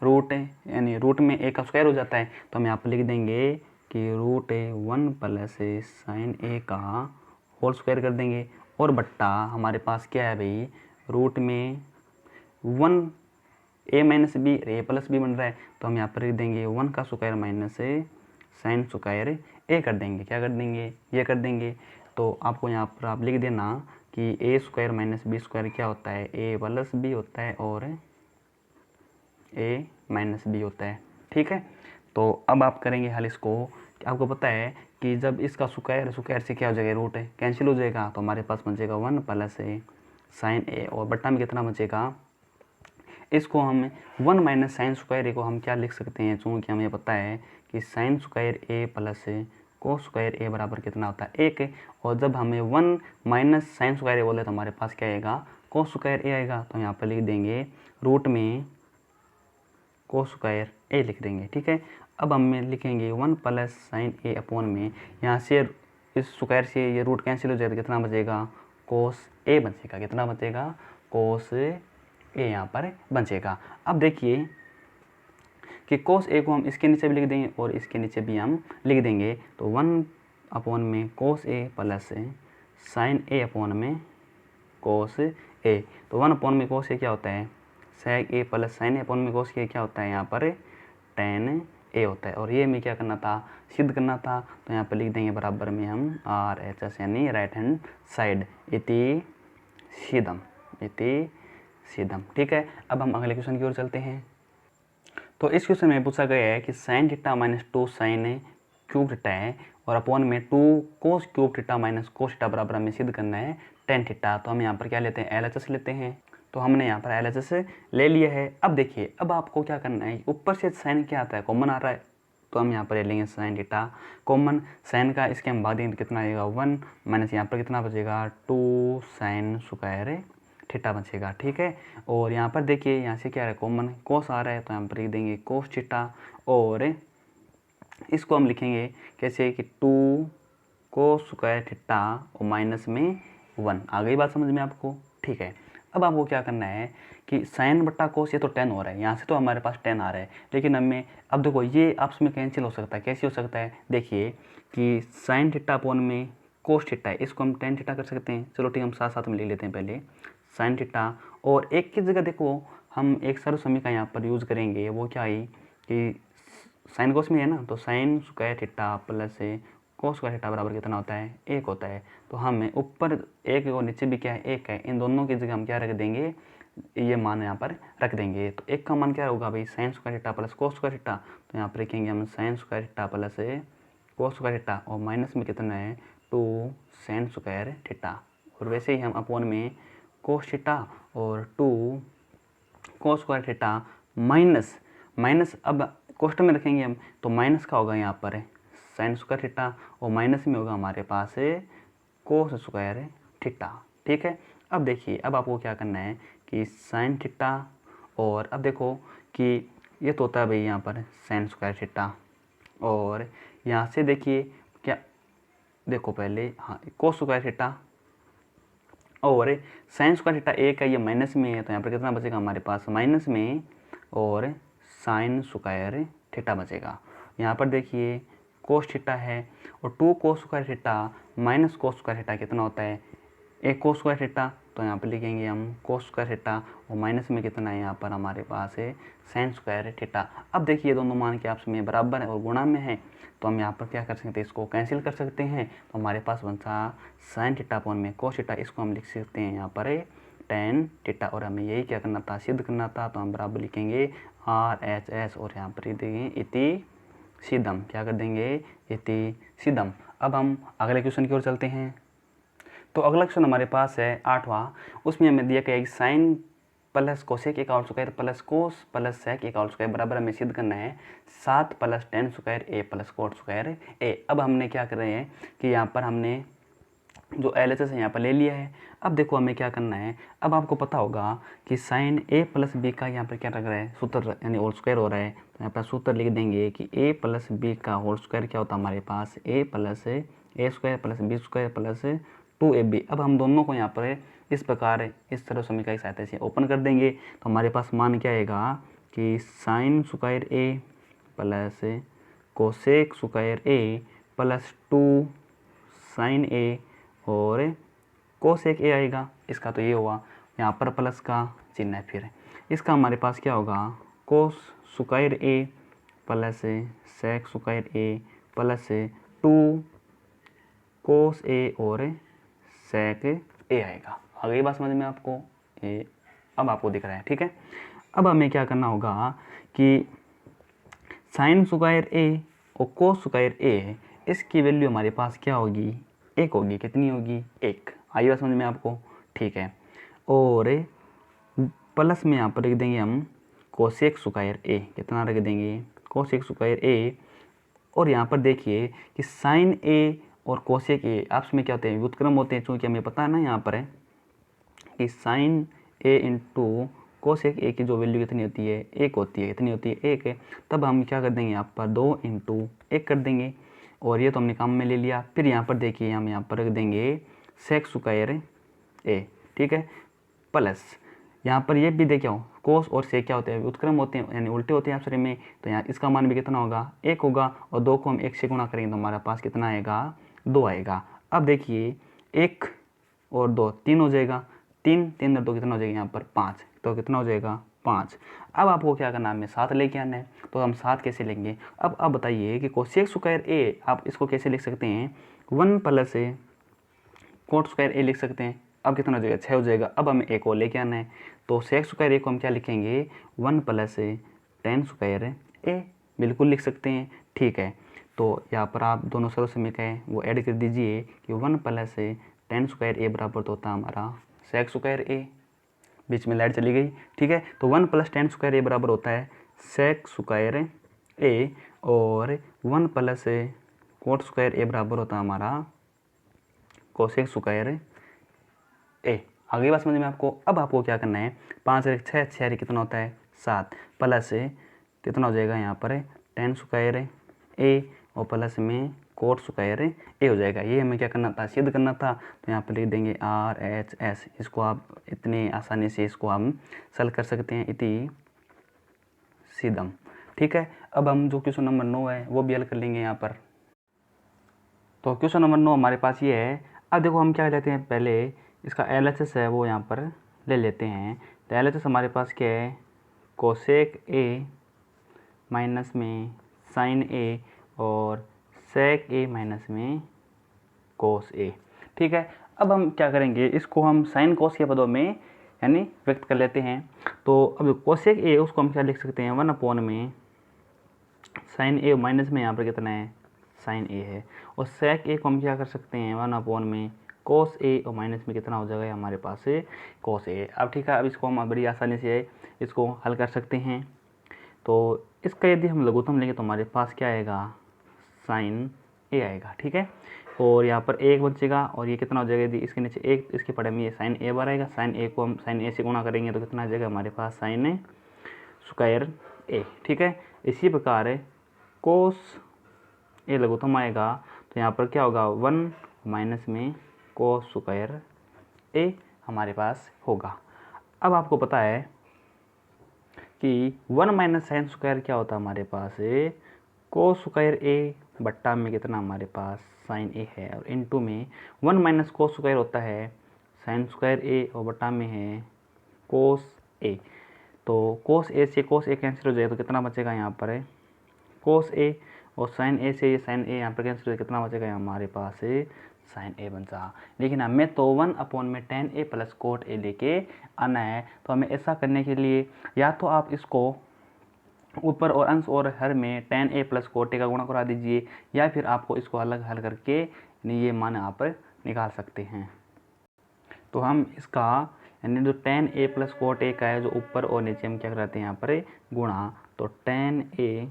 रूट यानी रूट में ए का स्क्वायर हो जाता है। तो हम यहाँ पर लिख देंगे कि रूट 1 प्लस साइन ए का होल स्क्वायर कर देंगे, और बट्टा हमारे पास क्या है भाई, रूट में 1 ए माइनस बी ए प्लस बी बन रहा है, तो हम यहाँ पर लिख देंगे 1 का स्क्वायर माइनस साइन स्क्वायर ए कर देंगे, क्या कर देंगे, ये कर देंगे। तो आपको यहाँ पर आप लिख देना कि ए स्क्वायर माइनस बी स्क्वायर क्या होता है, ए प्लस बी होता है और ए माइनस बी होता है, ठीक है। तो अब आप करेंगे हल इसको। आपको पता है कि जब इसका स्क्वायर से क्या हो जाएगा, रूट कैंसिल हो जाएगा, तो हमारे पास बचेगा 1 प्लस साइन ए, और बट्टा में कितना बचेगा, इसको हम 1 माइनस साइन स्क्वायर ए को हम क्या लिख सकते हैं, चूँकि हमें पता है कि sine square A plus cos square ए बराबर कितना होता है 1, और जब हमें 1 माइनस साइन स्क्वायर ए बोले तो हमारे पास क्या आएगा, कोस स्क्वायर ए आएगा। तो यहाँ पर लिख देंगे रूट में कोस स्क्वायर ए लिख देंगे, ठीक है। अब हम लिखेंगे 1 प्लस साइन ए अपॉन में, यहाँ से इस स्क्वायर से ये रूट कैंसिल हो जाएगा, कितना बचेगा, कोस ए बचेगा, कितना बचेगा, कोस ए यहाँ पर बचेगा। अब देखिए कि कोस ए को हम इसके नीचे भी लिख देंगे और इसके नीचे भी हम लिख देंगे, तो 1 अपॉन में कोस ए प्लस साइन ए अपॉन में कोस ए। तो 1 अपॉन में कोस ए क्या होता है, सेक ए प्लस साइन ए अपॉन में कोस ए क्या होता है, यहाँ पर टेन ए होता है, और ये हमें क्या करना था, सिद्ध करना था। तो यहाँ पर लिख देंगे बराबर में हम RHS यानी राइट हैंड साइड, इति सीधम, इति सीधम, ठीक है। अब हम अगले क्वेश्चन की ओर चलते हैं। तो इस क्वेश्चन में पूछा गया है कि sine theta minus 2 sine cube theta है, और अपॉन में 2 cos cube theta minus cos theta बराबर हमें सिद्ध करना है टेन थीटा। तो हम यहाँ पर क्या लेते हैं, LHS लेते हैं। तो हमने यहाँ पर LHS ले लिया है। अब देखिए अब आपको क्या करना है, ऊपर से साइन क्या आता है, कॉमन आ रहा है, तो हम यहाँ पर ले लेंगे साइन थीटा कॉमन, साइन का इसके हम भाग देंगे कितना आएगा 1 माइनस यहाँ पर कितना बचेगा 2 साइन स्क्वायर थीटा बचेगा, ठीक है। और यहाँ पर देखिए यहाँ से क्या है कॉमन कोस आ रहा है, तो यहाँ पर लिख देंगे कोस थीटा, और इसको हम लिखेंगे कैसे कि 2 कोस स्क्वायर थीटा और माइनस में 1। आ गई बात समझ में आपको, ठीक है। अब आपको क्या करना है कि साइन बट्टा कोस ये तो 10 हो रहा है, यहाँ से तो हमारे पास 10 आ रहा है, लेकिन हमें अब देखो ये आपस में कैंसिल हो सकता है, कैसे हो सकता है, देखिए कि साइन थीटा अपॉन में कोस थीटा है, इसको हम टेन थीटा कर सकते हैं। चलो ठीक, हम साथ साथ में ले लेते हैं पहले साइन थीटा, और एक की जगह देखो हम एक सर्व समीकरण यहाँ पर यूज़ करेंगे, वो क्या है कि साइन कोस में है ना, तो sine square theta plus cos square theta बराबर कितना होता है, 1 होता है। तो हमें ऊपर 1 और नीचे भी क्या है 1 है, इन दोनों की जगह हम क्या रख देंगे, ये मान यहाँ पर रख देंगे। तो 1 का मान क्या होगा भाई, sine square theta plus cos square theta, तो यहाँ पर लिखेंगे हम sine square theta plus cos square theta, और माइनस में कितना है 2 साइन स्क्वायर थीटा, और वैसे ही हम अपॉन में कोस थीटा और 2 cos square theta minus minus, अब कोष्ट में रखेंगे हम तो माइनस का होगा यहाँ पर साइन स्क्वायर थीटा, और माइनस में होगा हमारे पास कोस स्क्वायर थीटा, ठीक है। अब देखिए अब आपको क्या करना है कि साइन थीटा, और अब देखो कि ये तो होता है भाई यहाँ पर साइन स्क्वायर थीटा, और यहाँ से देखिए क्या, देखो पहले हाँ कोस स्क्वायर थीटा और साइन स्क्वायर थीटा 1 है, ये माइनस में है, तो यहाँ पर कितना बचेगा हमारे पास माइनस में, और साइन स्क्वायर थीटा बचेगा। यहाँ पर देखिए कोस थीटा है, और 2 cos square theta minus cos square theta कितना होता है, 1 कोस स्क्वायर थीटा, तो यहाँ पर लिखेंगे हम कोस स्क्वायर थीटा और माइनस में कितना है यहाँ पर हमारे पास है साइन स्क्वायर थीटा। अब देखिए दोनों मान के आपस में बराबर है और गुणा में है, तो हम यहाँ पर क्या कर सकते हैं, इसको कैंसिल कर सकते हैं। तो हमारे पास बनता साइन थीटा अपॉन में कोस थीटा, इसको हम लिख सकते हैं यहाँ पर टेन थीटा। और हमें यही क्या करना था, सिद्ध करना था, तो हम बराबर लिखेंगे RHS और यहाँ पर देंगे इति सीधम। क्या कर देंगे, इति सीधम। अब हम अगले क्वेश्चन की ओर चलते हैं। तो अगला क्वेश्चन हमारे पास है 8वां। उसमें हमें दिया गया है साइन प्लस कोसेक एक और square plus cos plus sec एक और स्क्वायर बराबर हमें सिद्ध करना है 7 plus tan square A plus cot square A. अब हमने क्या कर रहे हैं कि यहाँ पर हमने जो LHS है यहाँ पर ले लिया है। अब देखो हमें क्या करना है, अब आपको पता होगा कि साइन ए प्लस बी का यहाँ पर क्या लग रहा है, सूत्र यानी होल स्क्वायर हो रहा है। तो यहाँ पर सूत्र लिख देंगे कि ए प्लस बी का होल स्क्वायर क्या होता है हमारे पास, A plus A square plus B square plus 2ab। अब हम दोनों को यहाँ पर इस प्रकार इस तरह समीकरण की सहायता से ओपन कर देंगे। तो हमारे पास मान क्या आएगा कि sine square A plus cosec square A plus 2 sign ए और कोसेक ए आएगा। इसका तो ये हुआ, यहाँ पर प्लस का चिन्ह है, फिर इसका हमारे पास क्या होगा, cos square A plus sec square A plus 2 कोस ए और सेक ए आएगा। आ गई बात समझ में आपको, ये अब आपको दिख रहा है, ठीक है। अब हमें क्या करना होगा कि साइन स्क्वायर ए और कोस स्क्वायर ए, इसकी वैल्यू हमारे पास क्या होगी, एक होगी। कितनी होगी, एक। आई बात समझ में आपको, ठीक है। और प्लस में यहाँ पर रख देंगे हम कोसेक स्क्वायर ए, कितना रख देंगे, कोसेक स्क्वायर ए। और यहाँ पर देखिए कि साइन ए और कोसेक ए आपस में क्या होते हैं, व्युत्क्रम होते हैं। चूँकि हमें पता है ना यहाँ पर है कि sine A into cosec A की जो वैल्यू कितनी होती है, एक होती है। कितनी होती है, एक है। तब हम क्या कर देंगे, यहाँ पर 2 इंटू 1 कर देंगे। और ये तो हमने काम में ले लिया। फिर यहाँ पर देखिए हम यहाँ पर रख देंगे सेक स्क्वायर ए, ठीक है, प्लस यहाँ पर ये भी देखिए कोस और सेक क्या होते हैं, व्युत्क्रम होते हैं, यानी उल्टे होते हैं अक्षर में। तो यहाँ इसका मान भी कितना होगा, एक होगा। और 2 को हम 1 से गुणा करेंगे तो हमारे पास कितना आएगा, 2 आएगा। अब देखिए 1 और 2 3 हो जाएगा, 3 3 और 2 कितना हो जाएगा, यहाँ पर 5। तो कितना हो जाएगा, 5। अब आपको क्या करना है, हमें 7 लेके आना है। तो हम 7 कैसे लेंगे, अब बताइए कि कोसेक स्क्वायर ए आप इसको कैसे लिख सकते हैं, 1 प्लस कोट स्क्वायर ए लिख सकते हैं। अब कितना हो जाएगा, 6 हो जाएगा। अब हमें एक और लेके आना है। तो सेक स्क्वायर ए को हम क्या लिखेंगे, 1 प्लस टेन स्क्वायर ए बिल्कुल लिख सकते हैं, ठीक है। तो यहाँ पर आप दोनों सरल समीकरण वो ऐड कर दीजिए कि 1 प्लस टेन स्क्वायर ए बराबर तो होता है हमारा सेक स्क्वायर ए। बीच में लाइट चली गई, ठीक है। तो 1 प्लस टेन स्क्वायर ए बराबर होता है सेक स्क्वायर ए, और 1 प्लस कोट स्क्वायर ए बराबर होता है हमारा कोसेक स्क्वायर ए। आगे बात समझ में आपको। अब आपको क्या करना है, 5 और 6 6 कितना होता है, 7 प्लस कितना हो जाएगा यहाँ पर टेन स्क्वायर ए और प्लस में कोट स्क्वायर ए हो जाएगा। ये हमें क्या करना था, सिद्ध करना था। तो यहाँ पर लिख देंगे RHS। इसको आप इतने आसानी से इसको हम सॉल्व कर सकते हैं, इति सीधम, ठीक है। अब हम जो क्वेश्चन नंबर 9 है वो भी हल कर लेंगे यहाँ पर। तो क्वेश्चन नंबर 9 हमारे पास ये है। अब देखो हम क्या लेते हैं, पहले इसका LHS है वो यहाँ पर ले लेते हैं। तो LHS हमारे पास क्या है, कोसेक ए माइनस में साइन ए और सेक ए माइनस में कोस ए, ठीक है। अब हम क्या करेंगे, इसको हम साइन कोस के पदों में यानी व्यक्त कर लेते हैं। तो अब कोसेक ए उसको हम क्या लिख सकते हैं, 1 अपॉन में साइन ए माइनस में यहाँ पर कितना है, साइन ए है। और सेक ए को हम क्या कर सकते हैं, 1 अपॉन में कोस ए और माइनस में कितना हो जाएगा हमारे पास से कोस ए। अब ठीक है, अब इसको हम बड़ी आसानी से इसको हल कर सकते हैं। तो इसका यदि हम लघुत्तम लेंगे तो हमारे पास क्या आएगा, साइन ए आएगा, ठीक है। और यहाँ पर एक बचेगा और ये कितना हो जाएगा, यदि इसके नीचे एक इसके पड़े में ये साइन ए बार आएगा। साइन ए को हम साइन ए से गुणा करेंगे तो कितना आ जाएगा हमारे पास, साइन स्क्वायर ए, ठीक है। इसी प्रकार कोस ए लघुत्तम आएगा तो यहाँ पर क्या होगा, 1 माइनस में कोस स्क्वायर ए हमारे पास होगा। अब आपको पता है कि 1 माइनस साइन स्क्वायर क्या होता है हमारे पास, कोस स्क्वायर ए बट्टा में कितना हमारे पास साइन ए है, और इनटू में 1 माइनस कोस स्क्वायर होता है साइन स्क्वायर ए और बटा में है कोस ए। तो कोस ए से कोस ए कैंसिल हो जाए तो कितना बचेगा यहाँ पर है कोस ए, और साइन ए से साइन ए यहाँ पर कैंसिल हो जाए कितना बचेगा हमारे पास है साइन ए बचा। लेकिन हमें तो 1/tan a प्लस कोट ए लेके आना है। तो हमें ऐसा करने के लिए या तो आप इसको ऊपर और अंश और हर में tan a प्लस कोट ए का गुणा करा दीजिए, या फिर आपको इसको अलग हल करके ये मान आप निकाल सकते हैं। तो हम इसका यानी जो tan a प्लस कोट ए का है जो ऊपर और नीचे हम क्या कराते हैं यहाँ पर गुणा, तो tan a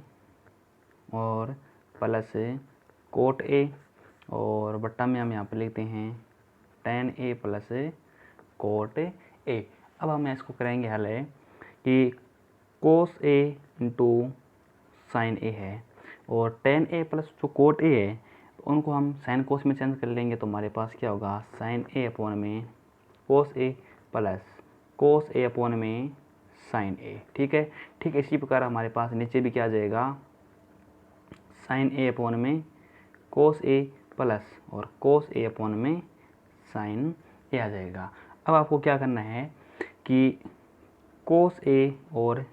और प्लस कोट ए और बट्टा में हम यहाँ पर लिखते हैं tan a प्लस कोट ए। अब हम इसको करेंगे हल है कि कोस ए इंटू साइन ए है और tan a प्लस जो कोट ए है तो उनको हम साइन कोस में चेंज कर लेंगे। तो हमारे पास क्या होगा साइन ए अपॉन में कोस ए प्लस कोस ए अपॉन में साइन ए। ठीक है, ठीक इसी प्रकार हमारे पास नीचे भी क्या आ जाएगा साइन ए अपॉन में कोस ए प्लस और कोस ए अपॉन में साइन ए आ जाएगा। अब आपको क्या करना है कि कोस ए और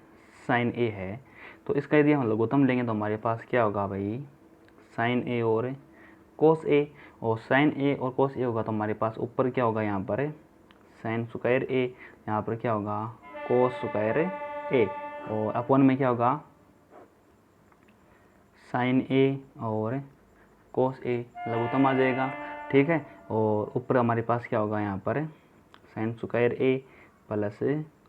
साइन ए है तो इसका यदि हम लघुत्तम लेंगे तो हमारे पास क्या होगा भाई साइन ए और कोस ए, और साइन ए और कोस ए होगा तो हमारे पास ऊपर क्या होगा यहाँ पर साइन स्क्वायर ए, यहाँ पर क्या होगा कोस स्क्वायर ए, और अपॉन में क्या होगा साइन ए और कोस ए लघुत्तम आ जाएगा। ठीक है, और ऊपर हमारे पास क्या होगा यहाँ पर sine square A plus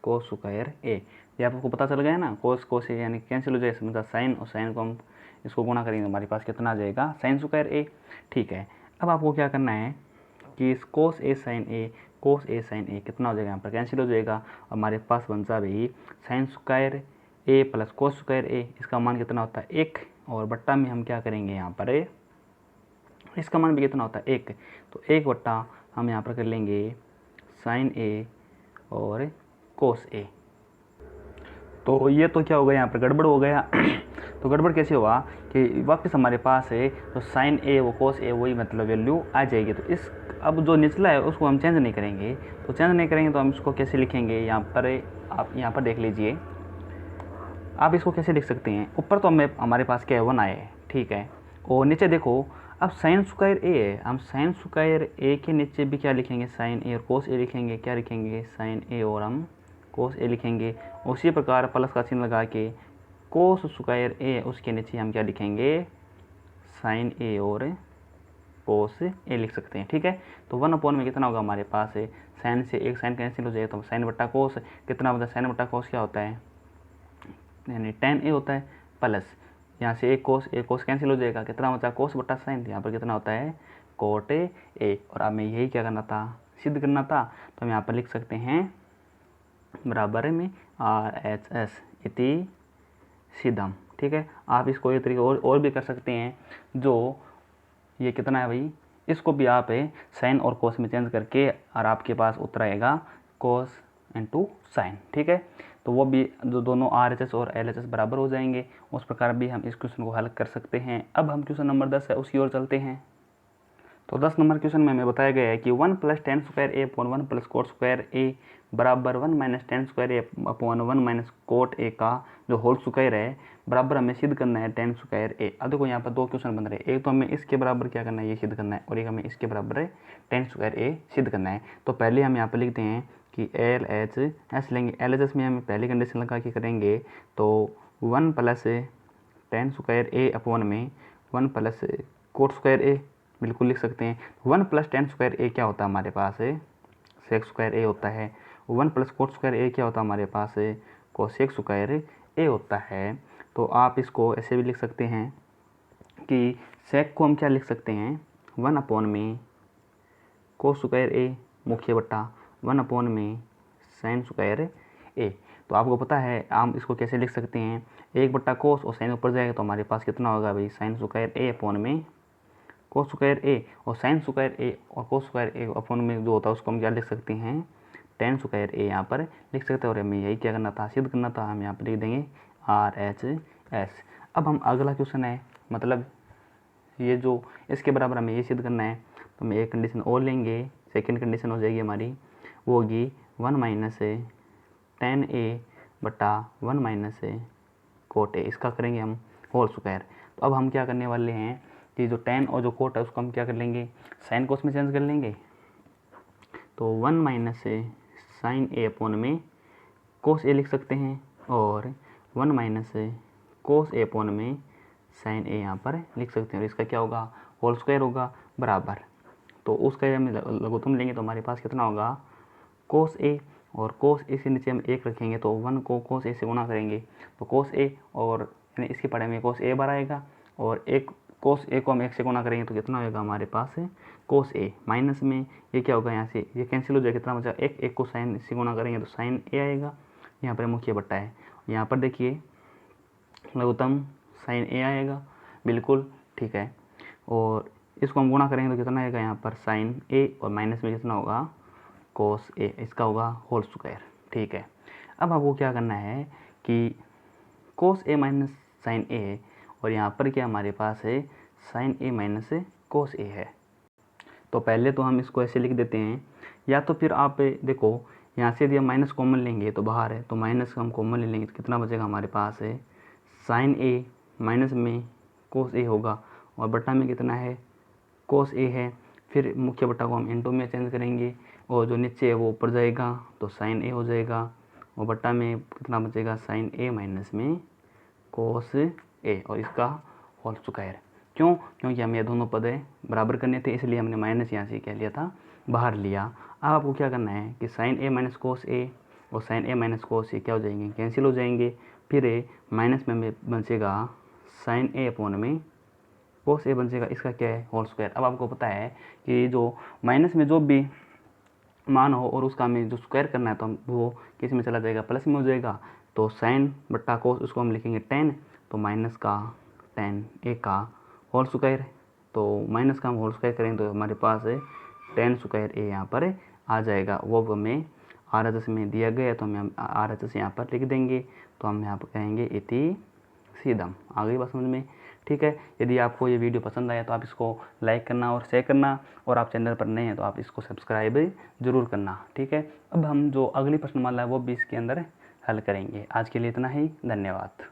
cos square ए। ये आपको पता चल गया ना, कोस ए यानी कैंसिल हो जाए मतलब साइन और साइन को हम इसको गुणा करेंगे हमारे पास कितना आ जाएगा साइन स्क्वायर ए। ठीक है, अब आपको क्या करना है कि इस कोस ए साइन ए कितना हो जाएगा यहाँ पर कैंसिल हो जाएगा। हमारे पास बनता भाई sine square A plus cos square ए, इसका मान कितना होता है 1, और बट्टा में हम क्या करेंगे यहाँ पर इसका मान भी कितना होता है 1, तो 1 बट्टा हम यहाँ पर कर लेंगे साइन ए और कोस ए। तो ये तो क्या हो गया यहाँ पर गड़बड़ हो गया तो गड़बड़ कैसे हुआ कि वापस हमारे पास है तो साइन ए वो कोस ए वही मतलब वैल्यू आ जाएगी। तो इस अब जो निचला है उसको हम चेंज नहीं करेंगे, तो चेंज नहीं करेंगे तो हम इसको कैसे लिखेंगे यहाँ पर आप यहाँ पर देख लीजिए आप इसको कैसे लिख सकते हैं। ऊपर तो हमारे पास क्या है 1 आए, ठीक है, और नीचे देखो अब साइन स्क्वायर ए है, हम साइन स्क्वायर ए के नीचे भी क्या लिखेंगे साइन ए और कोस ए लिखेंगे, क्या लिखेंगे साइन ए और हम कोस ए लिखेंगे। उसी प्रकार प्लस का चिन्ह लगा के कोस स्क्वायर ए उसके नीचे हम क्या लिखेंगे साइन ए और कोस ए लिख सकते हैं। ठीक है, तो 1 अपॉन में कितना होगा हमारे पास है साइन से एक साइन कैंसिल हो जाएगा तो साइन बट्टा कोस कितना होता है साइन बट्टा कोस क्या होता है यानी tan ए होता है प्लस यहाँ से एक कोस कैंसिल हो जाएगा कितना होता है कोस बट्टा साइन, यहाँ पर कितना होता है कोट ए। और हमें यही क्या करना था सिद्ध करना था, तो हम यहाँ पर लिख सकते हैं बराबर में RHS इति सिद्धम। ठीक है, आप इसको ये तरीके और भी कर सकते हैं। जो ये कितना है भाई इसको भी आप साइन और कोस में चेंज करके और आपके पास उत्तर आएगा कोस इंटू साइन। ठीक है, तो वो भी जो दोनों RHS और LHS बराबर हो जाएंगे उस प्रकार भी हम इस क्वेश्चन को हल कर सकते हैं। अब हम क्वेश्चन नंबर 10 है उसकी ओर चलते हैं। तो 10 नंबर क्वेश्चन में हमें बताया गया है कि 1 प्लस tan स्क्वायर ए अपॉन 1 प्लस कोट स्क्वायर ए बराबर 1 minus tan square A upon 1 minus cot A का जो होल स्क्वायर है बराबर हमें सिद्ध करना है tan स्क्वायर ए। अब देखो यहाँ पर दो क्वेश्चन बन रहे हैं, एक तो हमें इसके बराबर क्या करना है ये सिद्ध करना है, और एक हमें इसके बराबर है tan स्क्वायर ए सिद्ध करना है। तो पहले हम यहाँ पर लिखते हैं कि LHS लेंगे, LHS में हम पहली कंडीशन लगा के करेंगे तो 1 प्लस tan स्क्वायर ए अपॉन में 1 प्लस कोट स्क्वायर ए बिल्कुल लिख सकते हैं। 1 प्लस tan स्क्वायर ए क्या होता है हमारे पास है सेक स्क्वायर ए होता है, 1 प्लस कोट स्क्वायर ए क्या होता है हमारे पास है कोसेक स्क्वायर ए होता है। तो आप इसको ऐसे भी लिख सकते हैं कि सेक को हम क्या लिख सकते हैं 1 अपॉन में कोस स्क्वायर ए मुख्य बट्टा 1 अपॉन में साइन स्क्वायर ए। तो आपको पता है हम इसको कैसे लिख सकते हैं 1 बट्टा कोस और साइन ऊपर जाएगा तो हमारे पास कितना होगा भाई साइन स्क्वायर ए अपॉन में कोस स्क्वायर ए, और साइन स्क्वायर ए और कोस स्क्वायर ए अपॉन में जो होता है उसको हम क्या लिख सकते हैं tan स्क्वायर ए यहाँ पर लिख सकते हैं। और हमें यही क्या करना था सिद्ध करना था, हम यहाँ पर लिख देंगे RHS। अब हम अगला क्वेश्चन है मतलब ये जो इसके बराबर हमें ये सिद्ध करना है तो हम एक कंडीशन और लेंगे सेकेंड कंडीशन हो जाएगी हमारी, वो होगी 1 माइनस tan a बटा 1 माइनस कोट ए, इसका करेंगे हम होल स्क्वायर। तो अब हम क्या करने वाले हैं कि जो tan और जो कोट है उसको हम क्या कर लेंगे, साइन को उसमें चेंज कर लेंगे। तो 1 माइनस साइन ए अपॉन में कोस ए लिख सकते हैं, और 1 माइनस कोस ए अपॉन में साइन ए यहाँ पर लिख सकते हैं, और इसका क्या होगा, होल स्क्वायर होगा, बराबर। तो उसका हम लघुत्तम लेंगे तो हमारे पास कितना होगा, कोस ए, और कोस ए से नीचे हम 1 रखेंगे तो 1 को कोस ए से गुणा करेंगे तो कोस ए, और इसकी पढ़ाई में कोस ए बार आएगा, और एक कोस ए को हम 1 से गुणा करेंगे तो कितना होगा हमारे पास है कोस ए, माइनस में ये क्या होगा, यहाँ से ये कैंसिल हो जाएगा, कितना बचा, एक को साइन से गुणा करेंगे तो साइन ए आएगा, यहाँ पर मुख्य बट्टा है, यहाँ पर देखिए लघुत्तम साइन ए आएगा, बिल्कुल ठीक है, और इसको हम गुणा करेंगे तो कितना आएगा यहाँ पर साइन ए, और माइनस में कितना होगा कोस ए, इसका होगा होल स्क्वायर, ठीक है। अब आपको क्या करना है कि कोस ए माइनस साइन ए, और यहाँ पर क्या हमारे पास है साइन ए माइनस कोस ए है। तो पहले तो हम इसको ऐसे लिख देते हैं, या तो फिर आप देखो यहाँ से यदि हम माइनस कॉमन लेंगे तो बाहर है, तो माइनस हम कॉमन ले लेंगे तो कितना बचेगा हमारे पास है साइन ए, माइनस में कोस ए होगा, और बट्टा में कितना है कोस ए है, फिर मुख्य बट्टा को हम इनटू में चेंज करेंगे, और जो नीचे है वो ऊपर जाएगा तो साइन ए हो जाएगा, और बट्टा में कितना बचेगा साइन ए माइनस में कोस ए, और इसका होल स्क्वायर। क्यों, क्योंकि हमें ये दोनों पद बराबर करने थे, इसलिए हमने माइनस यहाँ से क्या लिया था, बाहर लिया। अब आपको क्या करना है कि साइन ए माइनस कोस ए और साइन ए माइनस कोस ए क्या हो जाएंगे, कैंसिल हो जाएंगे, फिर माइनस में बचेगा साइन ए अपॉन में कोस ए बचेगा, इसका क्या है होल स्क्वायर। अब आपको पता है कि जो माइनस में जो भी मान हो और उसका हमें जो स्क्वायर करना है तो हम वो किस में चला जाएगा, प्लस में हो जाएगा, तो साइन बट्टा कोस उसको हम लिखेंगे टेन, तो माइनस का टेन ए का होल स्क्वायर, तो माइनस का हम होल स्क्वायर करेंगे तो हमारे पास है टेन स्क्वायर ए यहाँ पर आ जाएगा, वो हमें आर एच एस में दिया गया है तो हमें आर एच एस यहाँ पर लिख देंगे, तो हम यहाँ पर कहेंगे इति सीधम। आ गई बात समझ में, ठीक है। यदि आपको ये वीडियो पसंद आया तो आप इसको लाइक करना और शेयर करना, और आप चैनल पर नए हैं तो आप इसको सब्सक्राइब जरूर करना, ठीक है। अब हम जो अगली प्रश्नमाला है वो भी इसके अंदर हल करेंगे। आज के लिए इतना ही, धन्यवाद।